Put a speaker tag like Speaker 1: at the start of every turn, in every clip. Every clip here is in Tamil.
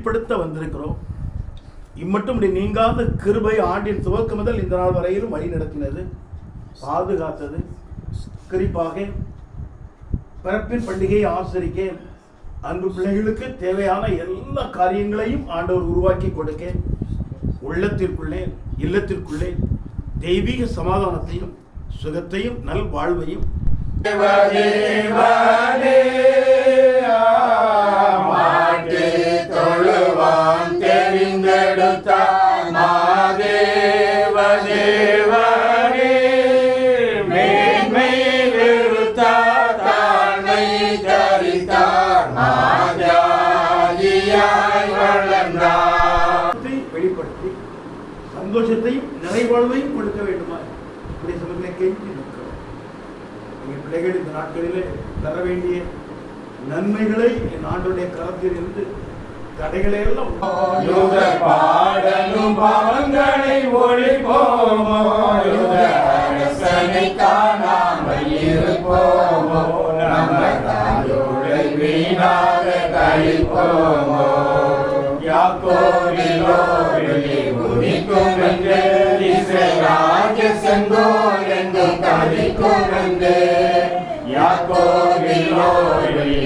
Speaker 1: வெளிப்படுத்த வந்திருக்கிறோம். இம்மட்டும் நீங்காத கிருபை ஆண்டின் துவக்கம் முதல் இந்த நாள் வரையிலும் வழி நடத்தினது, பாதுகாத்தது. குறிப்பாக பிறப்பின் பண்டிகையை ஆசரிக்க அன்பு பிள்ளைகளுக்கு தேவையான எல்லா காரியங்களையும் ஆண்டவர் உருவாக்கி கொடுக்க உள்ளத்திற்குள்ளே இல்லத்திற்குள்ளே தெய்வீக சமாதானத்தையும் சுகத்தையும் நல் வாழ்வையும் வெளிப்படுத்தி சந்தோஷத்தையும் நிறைவாழ்வையும் கொடுக்க வேண்டுமா இப்படி சமயங்களை கெஞ்சி நிற்கிறோம். எங்கள் பிள்ளைகள் இந்த நாட்களிலே தர வேண்டிய நன்மைகளை என் ஆண்டுடைய கரத்தில் இருந்து தடைகளை எல்லாம்
Speaker 2: பாடலும் பாவங்களை ஒழிப்போமோ, காணாமல் இருப்போமோ, நம்ம தாயோரை வீணாக கழிப்போமோ. யாக்கோபிலோ வெளி உதிக்கும் என்று இஸ்ரவேல் செங்கோல் என்று கழிக்கும் என்று. யாக்கோபிலோ வெளி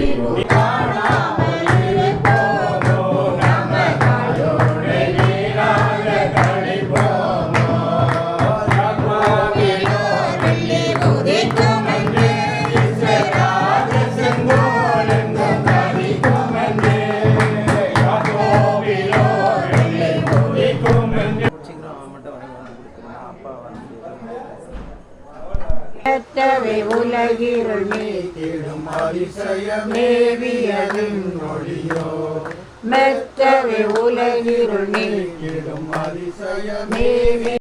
Speaker 3: உலகிருள் நீக்கிடும் அதிசயமேவியதின் ஒளியோ, மெத்தவே உலகிருள் நீக்கிடும் அதிசயமேவி